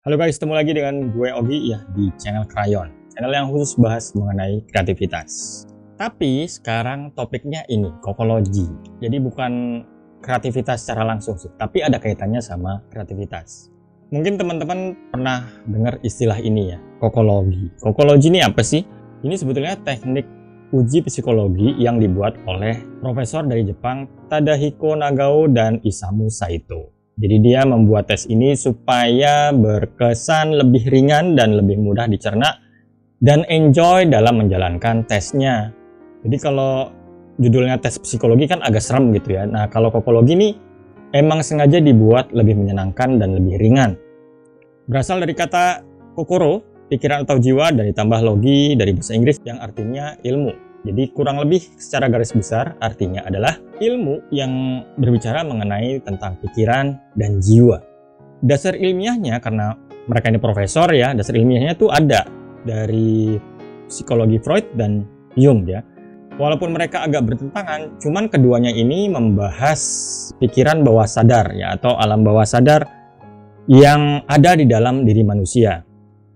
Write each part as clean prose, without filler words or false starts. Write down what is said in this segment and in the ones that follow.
Halo guys, ketemu lagi dengan gue Ogi ya di channel Crayon, channel yang khusus bahas mengenai kreativitas. Tapi sekarang topiknya ini, kokologi. Jadi bukan kreativitas secara langsung sih, tapi ada kaitannya sama kreativitas. Mungkin teman-teman pernah dengar istilah ini ya, kokologi. Kokologi ini apa sih? Ini sebetulnya teknik uji psikologi yang dibuat oleh profesor dari Jepang Tadahiko Nagao dan Isamu Saito. Jadi dia membuat tes ini supaya berkesan lebih ringan dan lebih mudah dicerna dan enjoy dalam menjalankan tesnya. Jadi kalau judulnya tes psikologi kan agak serem gitu ya. Nah kalau kokologi ini emang sengaja dibuat lebih menyenangkan dan lebih ringan. Berasal dari kata kokoro, pikiran atau jiwa, dan ditambah logi dari bahasa Inggris yang artinya ilmu. Jadi kurang lebih secara garis besar artinya adalah ilmu yang berbicara mengenai tentang pikiran dan jiwa. Dasar ilmiahnya, karena mereka ini profesor ya, dasar ilmiahnya tuh ada dari psikologi Freud dan Jung ya. Walaupun mereka agak bertentangan, cuman keduanya ini membahas pikiran bawah sadar ya, atau alam bawah sadar yang ada di dalam diri manusia.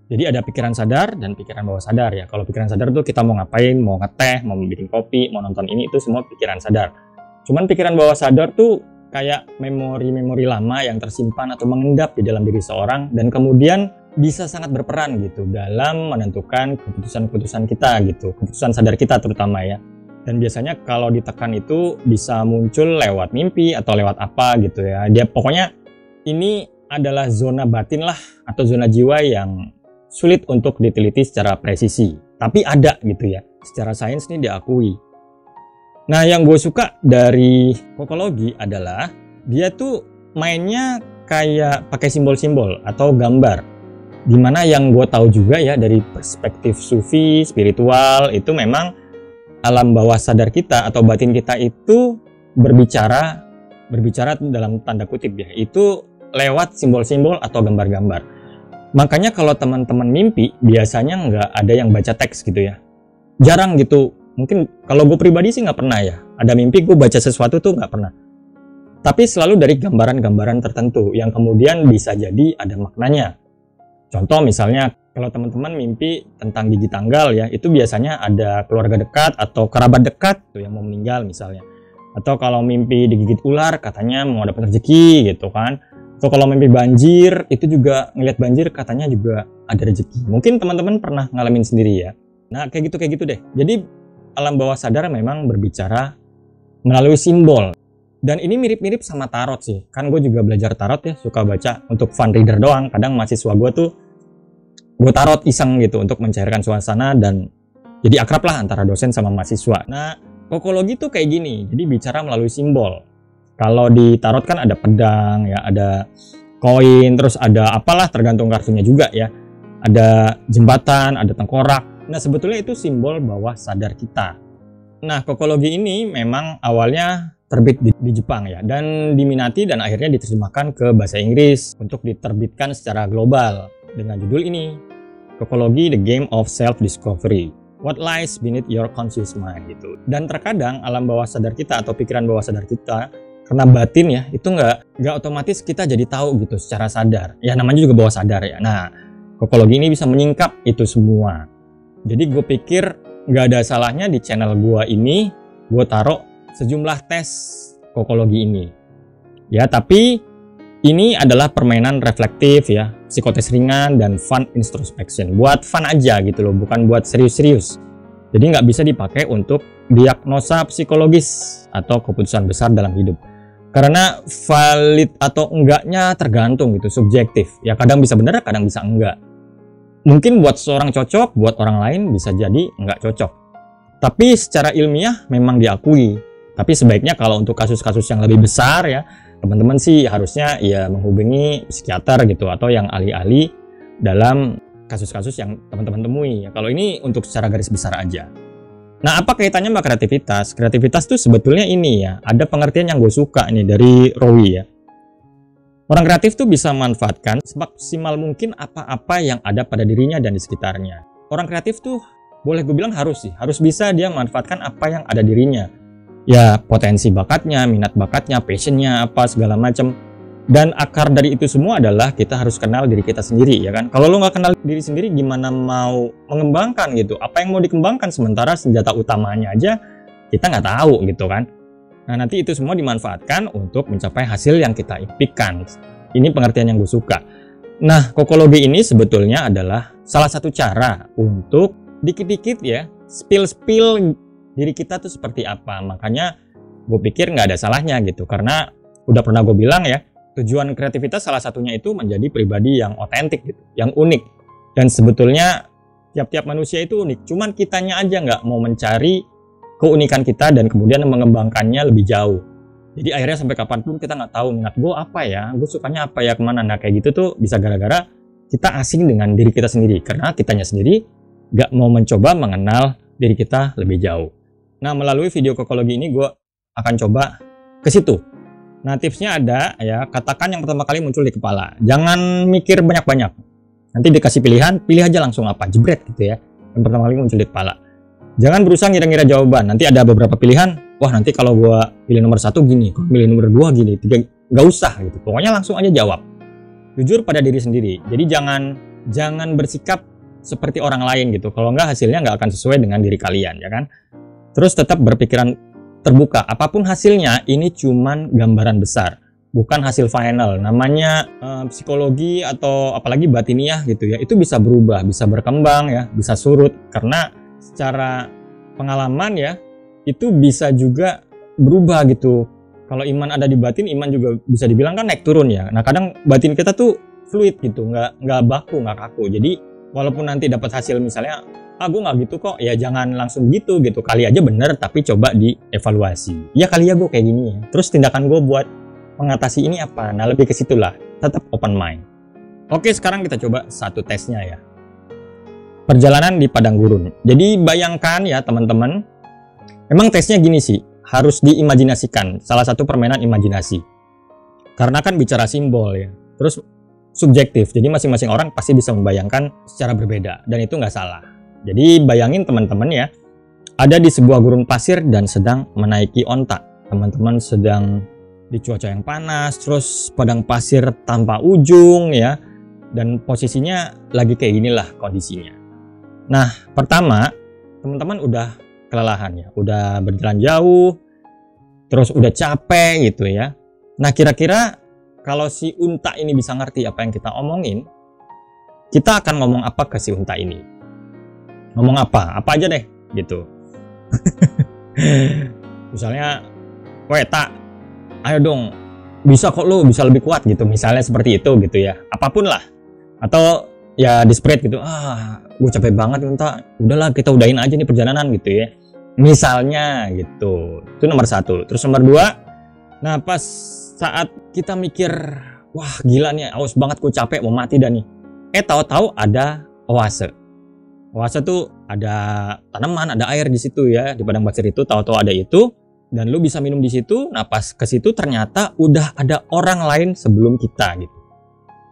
Jadi ada pikiran sadar dan pikiran bawah sadar ya. Kalau pikiran sadar tuh kita mau ngapain, mau ngeteh, mau bikin kopi, mau nonton ini, itu semua pikiran sadar. Cuman pikiran bawah sadar tuh kayak memori-memori lama yang tersimpan atau mengendap di dalam diri seorang dan kemudian bisa sangat berperan gitu dalam menentukan keputusan-keputusan kita gitu, keputusan sadar kita terutama ya. Dan biasanya kalau ditekan itu bisa muncul lewat mimpi atau lewat apa gitu ya. Dia pokoknya ini adalah zona batin lah atau zona jiwa yang sulit untuk diteliti secara presisi, tapi ada gitu ya, secara sains ini diakui. Nah yang gue suka dari kokologi adalah dia tuh mainnya kayak pakai simbol-simbol atau gambar, dimana yang gue tahu juga ya dari perspektif sufi, spiritual, itu memang alam bawah sadar kita atau batin kita itu berbicara dalam tanda kutip ya, itu lewat simbol-simbol atau gambar-gambar. Makanya kalau teman-teman mimpi biasanya nggak ada yang baca teks gitu ya, jarang gitu. Mungkin kalau gue pribadi sih nggak pernah ya, ada mimpi gue baca sesuatu tuh nggak pernah. Tapi selalu dari gambaran-gambaran tertentu yang kemudian bisa jadi ada maknanya. Contoh misalnya kalau teman-teman mimpi tentang gigi tanggal ya, itu biasanya ada keluarga dekat atau kerabat dekat tuh yang mau meninggal misalnya. Atau kalau mimpi digigit ular katanya mau dapat rezeki gitu kan. So kalau mimpi banjir, itu juga ngeliat banjir katanya juga ada rezeki. Mungkin teman-teman pernah ngalamin sendiri ya. Nah kayak gitu deh. Jadi alam bawah sadar memang berbicara melalui simbol. Dan ini mirip-mirip sama tarot sih. Kan gue juga belajar tarot ya, suka baca untuk fun reader doang. Kadang mahasiswa gue tuh, gue tarot iseng gitu untuk mencairkan suasana dan jadi akrab lah antara dosen sama mahasiswa. Nah kokologi tuh kayak gini, jadi bicara melalui simbol. Kalau di tarot kan ada pedang ya, ada koin, terus ada apalah tergantung kartunya juga ya. Ada jembatan, ada tengkorak. Nah sebetulnya itu simbol bawah sadar kita. Nah kokologi ini memang awalnya terbit di Jepang ya, dan diminati dan akhirnya diterjemahkan ke bahasa Inggris untuk diterbitkan secara global dengan judul ini, Kokologi: The Game of Self-Discovery. What lies beneath your conscious mind gitu. Dan terkadang alam bawah sadar kita atau pikiran bawah sadar kita karena batin ya, itu nggak otomatis kita jadi tahu gitu secara sadar. Ya namanya juga bawah sadar ya. Nah, kokologi ini bisa menyingkap itu semua. Jadi gue pikir nggak ada salahnya di channel gue ini, gue taruh sejumlah tes kokologi ini. Ya, tapi ini adalah permainan reflektif ya, psikotes ringan dan fun introspection. Buat fun aja gitu loh, bukan buat serius-serius. Jadi nggak bisa dipakai untuk diagnosa psikologis atau keputusan besar dalam hidup. Karena valid atau enggaknya tergantung gitu, subjektif. Ya kadang bisa benar, kadang bisa enggak. Mungkin buat seorang cocok, buat orang lain bisa jadi enggak cocok. Tapi secara ilmiah memang diakui. Tapi sebaiknya kalau untuk kasus-kasus yang lebih besar ya, teman-teman sih harusnya ya menghubungi psikiater gitu atau yang ahli-ahli dalam kasus-kasus yang teman-teman temui. Ya, kalau ini untuk secara garis besar aja. Nah, apa kaitannya sama kreativitas? Kreativitas tuh sebetulnya ini ya, ada pengertian yang gue suka nih dari Rowi ya. Orang kreatif tuh bisa memanfaatkan semaksimal mungkin apa-apa yang ada pada dirinya dan di sekitarnya. Orang kreatif tuh boleh gue bilang harus bisa dia memanfaatkan apa yang ada dirinya. Ya, potensi bakatnya, minat bakatnya, passionnya, apa segala macam. Dan akar dari itu semua adalah kita harus kenal diri kita sendiri, ya kan? Kalau lo nggak kenal diri sendiri, gimana mau mengembangkan gitu? Apa yang mau dikembangkan sementara senjata utamanya aja kita nggak tahu gitu kan? Nah, nanti itu semua dimanfaatkan untuk mencapai hasil yang kita impikan. Ini pengertian yang gue suka. Nah, kokologi ini sebetulnya adalah salah satu cara untuk dikit-dikit ya, spill diri kita tuh seperti apa. Makanya gue pikir nggak ada salahnya gitu, karena udah pernah gue bilang ya, tujuan kreativitas salah satunya itu menjadi pribadi yang otentik gitu, yang unik. Dan sebetulnya tiap-tiap manusia itu unik, cuman kitanya aja nggak mau mencari keunikan kita dan kemudian mengembangkannya lebih jauh. Jadi akhirnya sampai kapanpun kita nggak tahu minat gue apa ya, gue sukanya apa ya, kemana. Nah kayak gitu tuh bisa gara-gara kita asing dengan diri kita sendiri, karena kitanya sendiri nggak mau mencoba mengenal diri kita lebih jauh. Nah, melalui video kokologi ini gue akan coba ke situ. Nah, tipsnya ada ya, katakan yang pertama kali muncul di kepala. Jangan mikir banyak-banyak. Nanti dikasih pilihan, pilih aja langsung apa, jebret gitu ya. Yang pertama kali muncul di kepala. Jangan berusaha ngira-ngira jawaban. Nanti ada beberapa pilihan. Wah, nanti kalau gua pilih nomor 1 gini, kalau pilih nomor 2 gini, 3 nggak usah gitu. Pokoknya langsung aja jawab. Jujur pada diri sendiri. Jadi jangan bersikap seperti orang lain gitu. Kalau nggak, hasilnya nggak akan sesuai dengan diri kalian, ya kan? Terus tetap berpikiran terbuka. Apapun hasilnya, ini cuman gambaran besar, bukan hasil final. Namanya psikologi atau apalagi batiniah gitu ya, itu bisa berubah, bisa berkembang ya, bisa surut, karena secara pengalaman ya itu bisa juga berubah gitu. Kalau iman ada di batin, iman juga bisa dibilang kan naik turun ya. Nah kadang batin kita tuh fluid gitu, nggak baku, nggak kaku. Jadi walaupun nanti dapat hasil misalnya gue nggak gitu kok, ya jangan langsung gitu. Kali aja bener, tapi coba dievaluasi. Ya kali ya gue kayak gini ya, terus tindakan gue buat mengatasi ini apa. Nah lebih ke situlah, tetap open mind. Oke, sekarang kita coba satu tesnya ya, perjalanan di padang gurun. Jadi bayangkan ya teman-teman, memang tesnya gini sih, harus diimajinasikan, salah satu permainan imajinasi, karena kan bicara simbol ya, terus subjektif, jadi masing-masing orang pasti bisa membayangkan secara berbeda, dan itu nggak salah. Jadi bayangin teman-teman ya, ada di sebuah gurun pasir dan sedang menaiki onta. Teman-teman sedang di cuaca yang panas, terus padang pasir tanpa ujung ya, dan posisinya lagi kayak inilah kondisinya. Nah, pertama teman-teman udah kelelahan ya, udah berjalan jauh, terus udah capek gitu ya. Nah, kira-kira kalau si unta ini bisa ngerti apa yang kita omongin, kita akan ngomong apa ke si unta ini? Ngomong apa aja deh gitu. Misalnya, weh tak, ayo dong, bisa kok lo, bisa lebih kuat gitu, misalnya seperti itu gitu ya, apapun lah. Atau ya desperate gitu, gue capek banget unta, udahlah kita udahin aja nih perjalanan gitu ya, misalnya gitu. Itu nomor 1. Terus nomor 2, nah pas saat kita mikir, wah gila nih, aus banget, gue capek, mau mati dah nih, tahu-tahu ada oase. Oase tuh ada tanaman, ada air di situ ya, di padang pasir itu, tahu-tahu ada itu, dan lu bisa minum di situ. Nah pas ke situ ternyata udah ada orang lain sebelum kita gitu.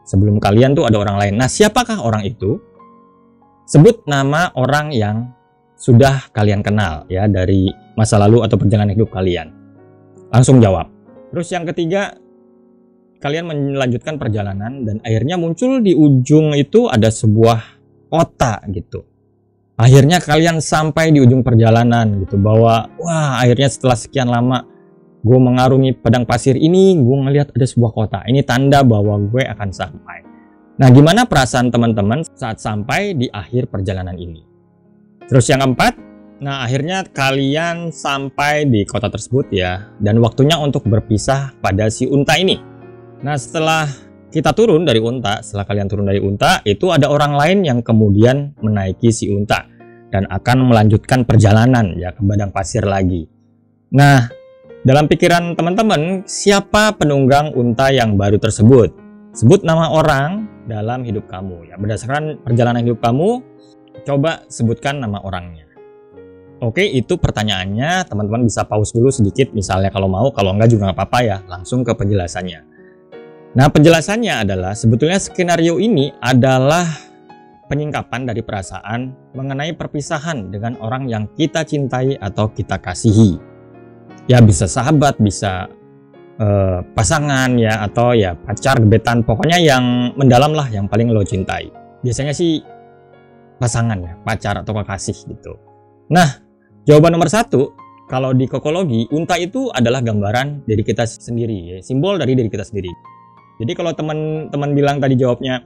Sebelum kalian tuh ada orang lain. Nah siapakah orang itu? Sebut nama orang yang sudah kalian kenal ya dari masa lalu atau perjalanan hidup kalian. Langsung jawab. Terus yang ketiga, kalian melanjutkan perjalanan dan akhirnya muncul di ujung itu ada sebuah kota gitu. Akhirnya kalian sampai di ujung perjalanan gitu, bahwa wah akhirnya setelah sekian lama gue mengarungi padang pasir ini, gue ngelihat ada sebuah kota. Ini tanda bahwa gue akan sampai. Nah gimana perasaan teman-teman saat sampai di akhir perjalanan ini? Terus yang keempat, nah akhirnya kalian sampai di kota tersebut ya, dan waktunya untuk berpisah pada si unta ini. Nah setelah kita turun dari unta, setelah kalian turun dari unta, itu ada orang lain yang kemudian menaiki si unta dan akan melanjutkan perjalanan ya ke padang pasir lagi. Nah, dalam pikiran teman-teman, siapa penunggang unta yang baru tersebut? Sebut nama orang dalam hidup kamu ya, berdasarkan perjalanan hidup kamu, coba sebutkan nama orangnya. Oke, itu pertanyaannya. Teman-teman bisa pause dulu sedikit misalnya kalau mau, kalau enggak juga nggak apa-apa ya, langsung ke penjelasannya. Nah, penjelasannya adalah sebetulnya skenario ini adalah penyingkapan dari perasaan mengenai perpisahan dengan orang yang kita cintai atau kita kasihi. Ya bisa sahabat, bisa pasangan ya, atau ya pacar, gebetan, pokoknya yang mendalam lah, yang paling lo cintai. Biasanya sih pasangan ya, pacar atau kekasih gitu. Nah, jawaban nomor 1, kalau di kokologi, unta itu adalah gambaran diri kita sendiri ya, simbol dari diri kita sendiri. Jadi kalau teman-teman bilang tadi jawabnya,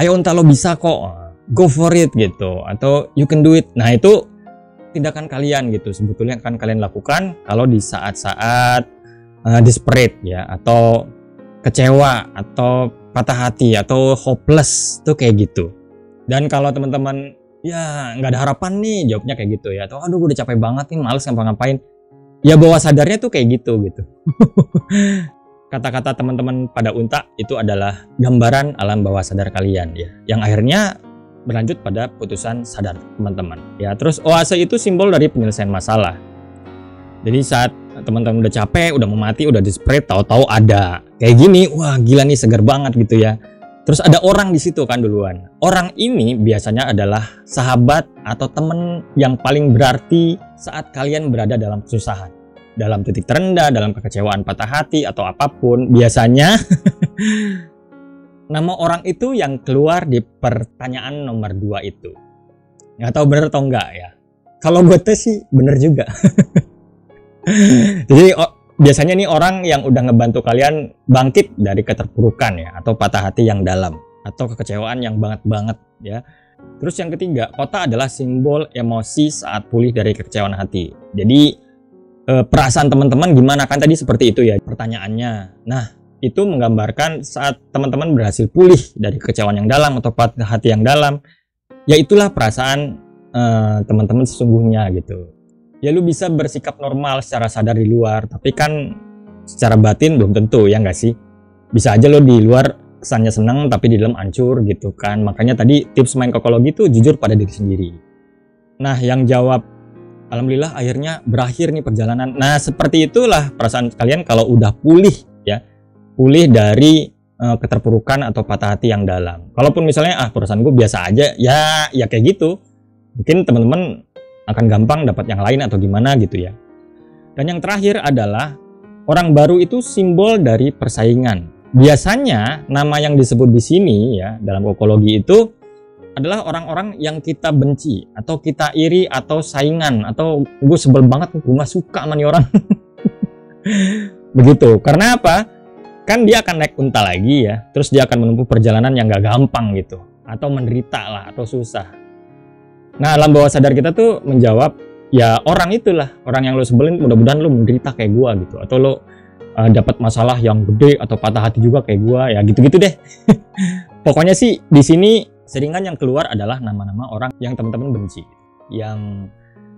ayo unta lo bisa kok, go for it gitu, atau you can do it. Nah, itu tindakan kalian gitu, sebetulnya akan kalian lakukan kalau di saat-saat desperate ya, atau kecewa, atau patah hati, atau hopeless tuh kayak gitu. Dan kalau teman-teman ya nggak ada harapan nih, jawabnya kayak gitu ya, atau aduh gue udah capek banget nih, males ngapa-ngapain, ya bawah sadarnya tuh kayak gitu. Kata-kata teman-teman pada unta itu adalah gambaran alam bawah sadar kalian ya, yang akhirnya berlanjut pada putusan sadar teman-teman ya. Terus oase itu simbol dari penyelesaian masalah. Jadi saat teman-teman udah capek, udah mau mati, udah desperate, tahu-tahu ada kayak gini, wah gila nih, segar banget gitu ya. Terus ada orang di situ kan duluan. Orang ini biasanya adalah sahabat atau teman yang paling berarti saat kalian berada dalam kesusahan, dalam titik terendah, dalam kekecewaan, patah hati atau apapun. Biasanya nama orang itu yang keluar di pertanyaan nomor 2 itu. Nggak tahu bener atau enggak ya. Kalau gue tes sih bener juga. Jadi biasanya nih orang yang udah ngebantu kalian bangkit dari keterpurukan ya, atau patah hati yang dalam, atau kekecewaan yang banget ya. Terus yang ketiga, kota adalah simbol emosi saat pulih dari kekecewaan hati. Jadi perasaan teman-teman gimana, kan tadi seperti itu ya pertanyaannya. Nah, itu menggambarkan saat teman-teman berhasil pulih dari kekecewaan yang dalam atau patah hati yang dalam, ya itulah perasaan teman-teman sesungguhnya gitu. Ya lu bisa bersikap normal secara sadar di luar, tapi kan secara batin belum tentu, ya nggak sih? Bisa aja lo di luar kesannya senang tapi di dalam hancur gitu kan. Makanya tadi tips main kokologi itu jujur pada diri sendiri. Nah, yang jawab alhamdulillah akhirnya berakhir nih perjalanan. Nah, seperti itulah perasaan kalian kalau udah pulih ya. Pulih dari keterpurukan atau patah hati yang dalam. Kalaupun misalnya perasaan gue biasa aja, ya kayak gitu. Mungkin teman-teman akan gampang dapat yang lain atau gimana gitu ya. Dan yang terakhir adalah orang baru itu simbol dari persaingan. Biasanya nama yang disebut di sini ya dalam kokologi itu adalah orang-orang yang kita benci atau kita iri atau saingan, atau gue sebel banget, gue gak suka sama nih orang. Begitu. Karena apa? Kan dia akan naik unta lagi ya, terus dia akan menempuh perjalanan yang gak gampang gitu, atau menderita lah, atau susah. Nah, alam bawah sadar kita tuh menjawab, ya orang itulah, orang yang lo sebelin, mudah-mudahan lo menderita kayak gua gitu, atau lo dapat masalah yang gede atau patah hati juga kayak gua, ya gitu-gitu deh. Pokoknya sih di sini seringan yang keluar adalah nama-nama orang yang teman-teman benci, yang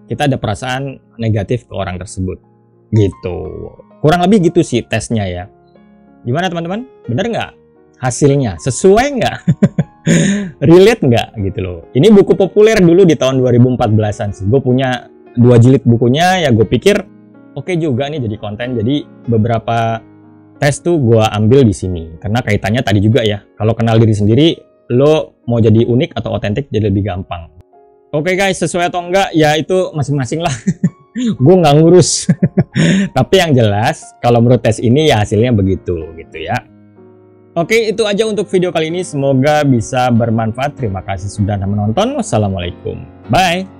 kita ada perasaan negatif ke orang tersebut, gitu. Kurang lebih gitu sih tesnya ya. Gimana teman-teman? Bener nggak hasilnya? Sesuai nggak? Relate nggak gitu loh. Ini buku populer dulu di tahun 2014an sih. Gue punya 2 jilid bukunya, ya gue pikir oke juga nih jadi konten. Jadi beberapa tes tuh gue ambil di sini karena kaitannya tadi juga ya. Kalau kenal diri sendiri, lo mau jadi unik atau otentik jadi lebih gampang. Oke guys, sesuai atau enggak ya itu masing-masing lah. Gue nggak ngurus. Tapi yang jelas kalau menurut tes ini ya hasilnya begitu gitu ya. Oke, itu aja untuk video kali ini. Semoga bisa bermanfaat. Terima kasih sudah menonton. Wassalamualaikum. Bye.